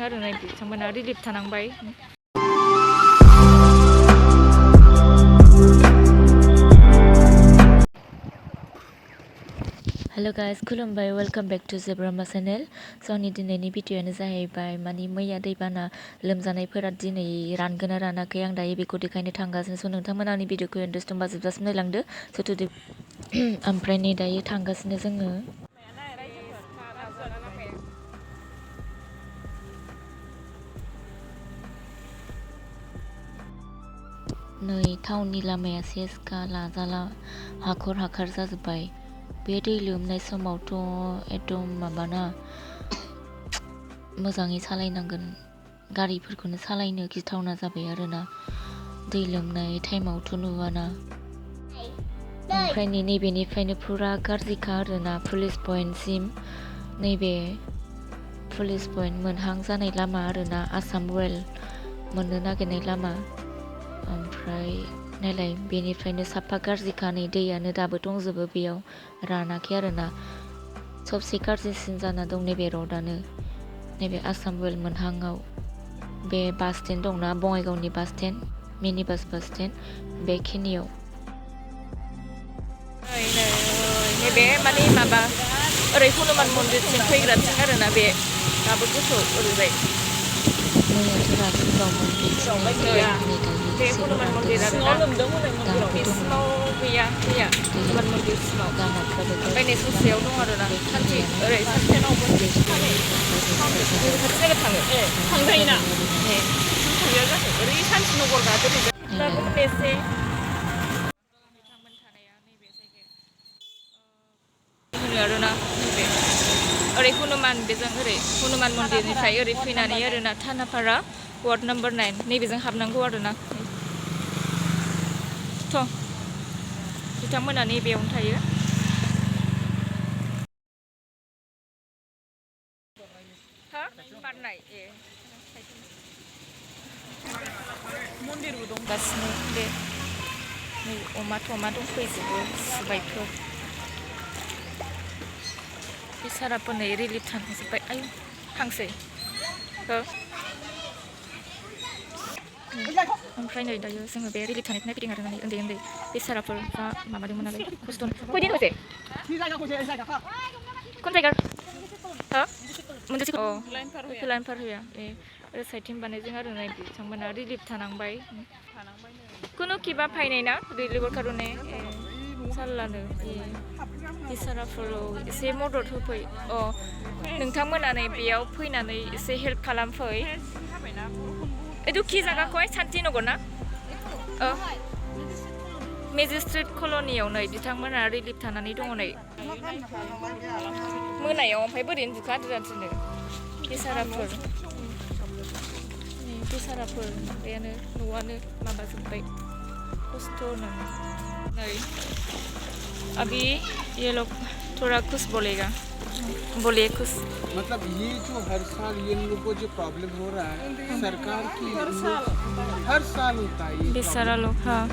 आरो नै बिथांमोना रिलिफ थानांबाय। हेलो गाइस, खुलुमबाय, वेलकाम बैक टू जेब्रामा चैनल। स' आंनि दिनैनि भिडिअ'आनो जाहैबाय माने मैया दैबाना लोमजानायफोरा दिनै रानगोन ना रानाखै आं दायो बेखौ देखायनो थांगासिनो। स' नोंथांमोना आंनि भिडिअ'खौ इन्टारेस्ट दंबा जोबजासिम नायलांदो। स' टुडे ओमफ्राय नै दायो थांगासिनो जोङो। नै टाउननि लामाया सेस लाजाला हाखर हाखार जाजोब्बाय। बे दै लोमनाय समावथ' एकदम माबाना मोजाङै सालायनांगोन, गारिफोरखौनो सालायनो गिथावना जाबाय आरोना दै लोमनाय टाइमावथ' नुवाना। ओमफ्राय नैबेनिफ्रायनो फुरा गाज्रिखा आरोना पुलिस पइन्टसिम, नैबे पुलिस पइन्ट मोनहां जानाय लामा आरोना, आसाम रयेल मोननो नागिरनाय लामा। ओमफ्राय नायलाय बेनिफ्रायनो साफा गाज्रिखा, नै दैयानो दाबो दंजोबो बेयाव रानाखै आरोना। सबसे गाज्रिसिन जाना दं नैबे रडआनो, नैबे आसाम रयेल मोनहांआव बे बास स्टेन्ड दंना, बङाइगावनि बास स्टेन्ड, मिनि बास स्टेन्ड, बेखिनियाव। नैबे माने माबा ओरै हनुमान मन्दिरसिम फैग्राथिं आरोना बे दाबो गोथौ ओरैजाय। मैयाथ' राजुबावमोन बे हनुमान मन्दिर आरोना, बेसिमाव गैया दैया, हनुमान मन्दिरसिमाव। ओमफ्राय नै ससेयाव दं आरोना, सानसे ओरै सानसेनावबो खाथि जायगा थाङो थांजायोना ओरै सानसे नगर गाजोब एसे आरोना नैबे ओरै हनुमान, बेजों ओरै हनुमान मन्दिरनिफ्राय ओरै फैनानै आरोना थानापारा वार्ड नाम्बार 9 नैबेजों हाबनांगौ आरोना। थ' बिथांमोना नैबेयावनो थायो। बारनाय मन्दिरबो दंगासिनो बे नै अमा थमा दंफैजोबो सुबायफोर। बेसाराफोर नै रिलिफ थांजोब्बाय। आयु थांसै हो। ओमफ्राय नै दायो जोङो बे रिलिफ थानायखौ नायफैदों आरो नै उन्दै उन्दै बेसाराफोर बा माबादोंमोन नालाय खस्थ'। खयदिन हसे कोन जायगा हो मोनसे लाइन पार होया ओरै साइडथिं बानायजों आरो नै बिथांमोना रिलिफ थानांबाय। कुनु किबा फायनाय ना रिलिफर कारने साल्लानो बेसाराफोराव एसे मदद होफै। नोंथांमोना नै बेयाव फैनानै एसे हेल्प खालामफै। एदु कि जागाखौहाय शान्तिनगर ना मेजिस्ट्रेट कल'नियाव नै बिथांमोना रिलिफ थानानै दङ नै मोनायाव। ओमफ्राय बोरै उन्दुखा आदुरादिनो बेसाराफोर बेयानो न'आनो माबाजोब्बाय खस्थ'नो। नै अभी ये लोग थोड़ा कुछ बोलेगा, बोलिए कुछ। मतलब ये जो हर साल ये लोगों को जो प्रॉब्लम हो रहा है, सरकार की हर साल होता है ये बेचारा लोग हाँ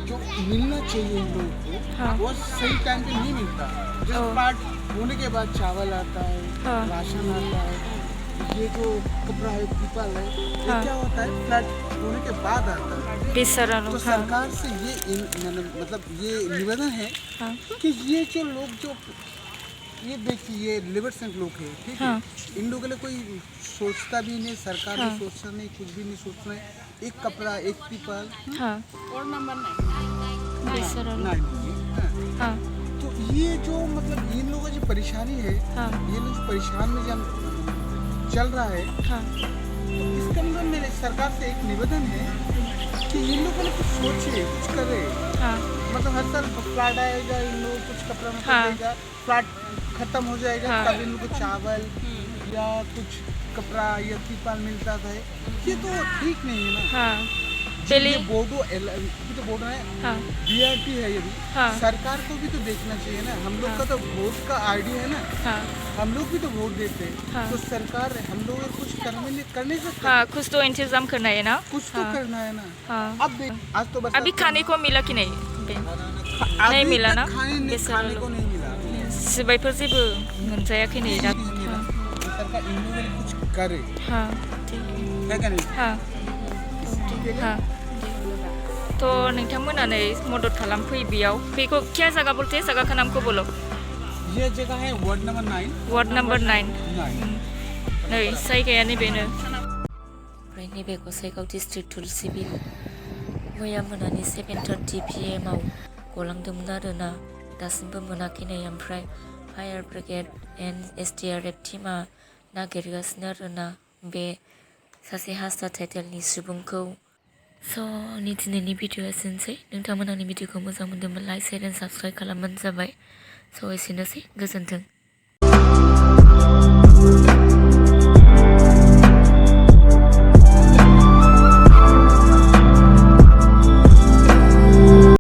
जो मिलना चाहिए इन लोगों को, हाँ वो सही टाइम पे नहीं मिलता। जिस पार्ट होने के बाद चावल आता है, राशन आता है, ये जो कपड़ा है, पीपल है, ये क्या होता है फ्लड होने के बाद आता है। बेचारा लोग तो सरकार से ये मतलब ये निवेदन है कि ये जो लोग जो ये देखिए ये लिवर सेंट लोग हैं, ठीक है, इन लोगों के लिए कोई सोचता भी नहीं, सरकार भी सोचता नहीं, कुछ भी नहीं सोचना है। एक कपड़ा, एक पीपल और नंबर 9 तो ये जो मतलब इन लोगों की जो परेशानी है, ये लोग परेशान में जब चल रहा है, तो इसके अंदर मेरे सरकार से एक निवेदन है कि इन लोगों ने कुछ सोचे, कुछ करे। मतलब हर साल फ्लड आएगा, इन लोगों को कुछ कपड़ा में देगा, फ्लड खत्म हो जाएगा, तब इन लोगों को चावल या कुछ कपड़ा या तिरपाल मिलता था। ये तो ठीक नहीं है ना। ये बोर्डो तो बोर्ड है, बीआरटी है, ये भी सरकार को भी तो देखना चाहिए ना। हम लोग का तो वोट का आईडी है ना, हम लोग भी तो वोट देते हैं। तो सरकार हम लोग कुछ करने से कुछ तो इंतजाम करना है ना, कुछ तो करना है ना। अब आज तो बस अभी खाने को मिला कि नहीं? नहीं मिला ना, खाने को नहीं मिला। सिबायफोर जेबो मोनजायाखै नै दा सरकार इन लोगों के लिए कुछ करे हाँ क्या क्या नहीं हाँ हाँ तो नोंथांमोना नै मदद खालामफैयो बेयाव बेखौ क्या जगह बोलते हैं जगह का नाम को बोलो ये जगह है वार्ड नंबर 9 वार्ड नंबर 9 नै जायगाया नैबेनो ओमफ्राय नैबे गसाइगाव डिस्ट्रिक्ट तुलसिबिल मैया मोनानि 7:30 PM आव गलांदोंमोन आरोना दासिमबो मोनाखै नै ओमफ्राय फायार ब्रिगेड एन्ड SDRF टीमा नागिरगासिनो आरोना बे सासे हार्ट एटेकनि सुबुंखौ स' दिनैनि भिडिअ'आ एसेनोसै नोंथांमोन आंनि भिडिअ'खौ मोजां मोनदोंब्ला लाइक शेयार एन्ड साबस्क्राइब खालामबानो जाबाय स' एसेनोसै गोजोन्थों